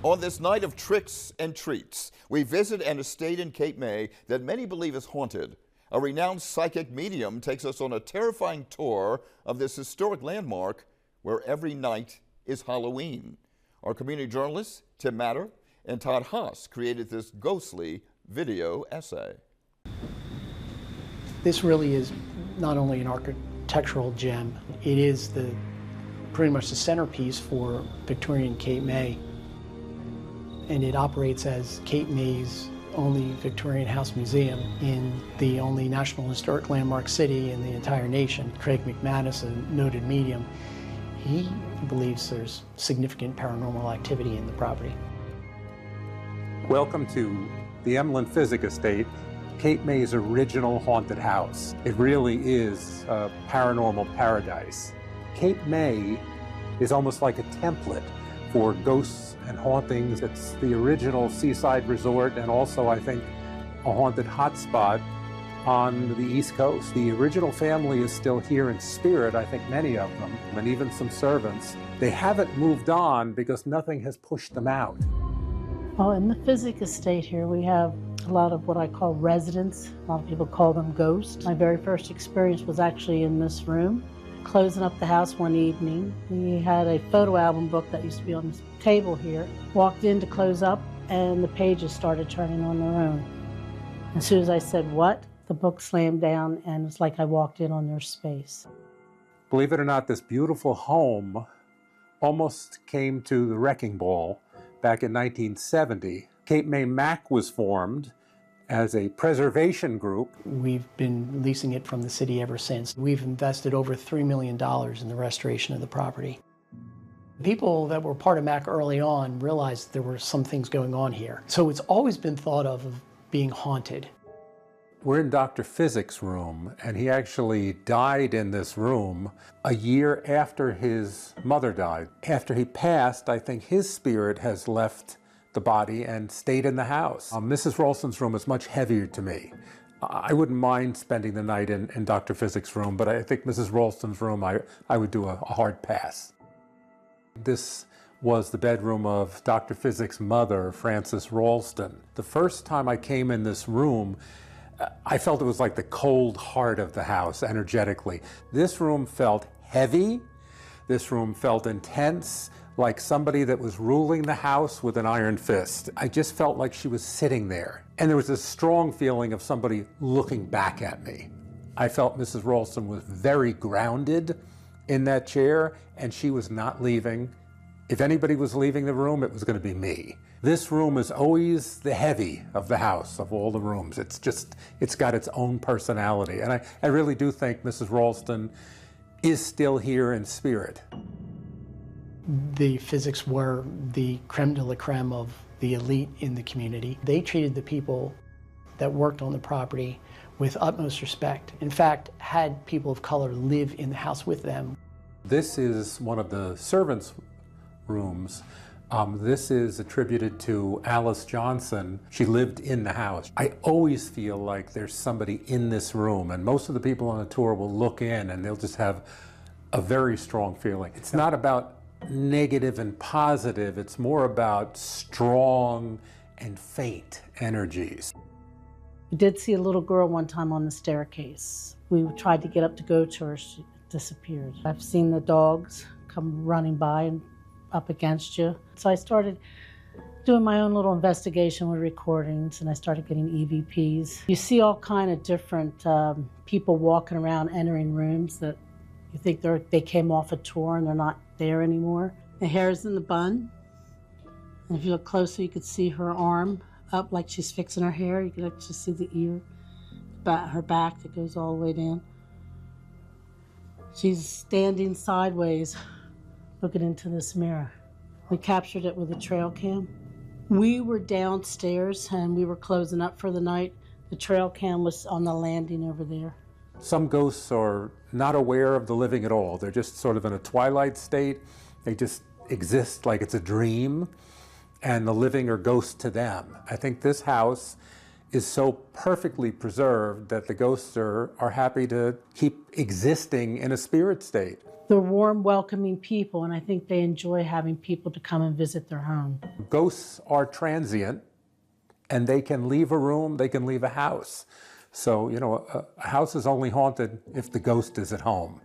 On this night of tricks and treats, we visit an estate in Cape May that many believe is haunted. A renowned psychic medium takes us on a terrifying tour of this historic landmark where every night is Halloween. Our community journalists, Tim Matter and Todd Haas, created this ghostly video essay. This really is not only an architectural gem, it is pretty much the centerpiece for Victorian Cape May. And it operates as Cape May's only Victorian house museum in the only National Historic Landmark city in the entire nation. Craig McManus, a noted medium, he believes there's significant paranormal activity in the property. Welcome to the Physick estate, Cape May's original haunted house. It really is a paranormal paradise. Cape May is almost like a template for ghosts and hauntings. It's the original seaside resort and also, I think, a haunted hotspot on the East Coast. The original family is still here in spirit, I think many of them, and even some servants. They haven't moved on because nothing has pushed them out. Well, in the Physick estate here, we have a lot of what I call residents. A lot of people call them ghosts. My very first experience was actually in this room. Closing up the house one evening, we had a photo album book that used to be on this table here. Walked in to close up, and the pages started turning on their own. As soon as I said, "What?" the book slammed down, and it's like I walked in on their space. Believe it or not, this beautiful home almost came to the wrecking ball back in 1970. Cape May MAC was formed as a preservation group. We've been leasing it from the city ever since. We've invested over $3 million in the restoration of the property. People that were part of MAC early on realized there were some things going on here. So it's always been thought of being haunted. We're in Dr. Physick's room, and he actually died in this room a year after his mother died. After he passed, I think his spirit has left the body and stayed in the house. Mrs. Rolston's room is much heavier to me. I wouldn't mind spending the night in Dr. Physick's room, but I think Mrs. Rolston's room, I would do a hard pass. This was the bedroom of Dr. Physick's mother, Frances Rolston. The first time I came in this room, I felt it was like the cold heart of the house energetically. This room felt heavy. This room felt intense, like somebody that was ruling the house with an iron fist. I just felt like she was sitting there. And there was a strong feeling of somebody looking back at me. I felt Mrs. Rolston was very grounded in that chair, and she was not leaving. If anybody was leaving the room, it was going to be me. This room is always the heavy of the house, of all the rooms. It's got its own personality. And I really do think Mrs. Rolston is still here in spirit. The Physicks were the creme de la creme of the elite in the community. They treated the people that worked on the property with utmost respect. In fact, had people of color live in the house with them. This is one of the servants' rooms. This is attributed to Alice Johnson. She lived in the house. I always feel like there's somebody in this room, and most of the people on the tour will look in and they'll just have a very strong feeling. It's not about negative and positive, it's more about strong and faint energies. We did see a little girl one time on the staircase. We tried to get up to go to her, she disappeared. I've seen the dogs come running by and up against you. So I started doing my own little investigation with recordings, and I started getting EVPs. You see all kind of different people walking around, entering rooms that you think they came off a tour and they're not there anymore. The hair's in the bun. And if you look closer, you could see her arm up like she's fixing her hair. You can actually see the ear, her back that goes all the way down. She's standing sideways, looking into this mirror. We captured it with a trail cam. We were downstairs and we were closing up for the night. The trail cam was on the landing over there. Some ghosts are not aware of the living at all. They're just sort of in a twilight state. They just exist like it's a dream, and the living are ghosts to them. I think this house is so perfectly preserved that the ghosts are happy to keep existing in a spirit state. They're warm, welcoming people, and I think they enjoy having people to come and visit their home. Ghosts are transient, and they can leave a room, they can leave a house. So, you know, a house is only haunted if the ghost is at home.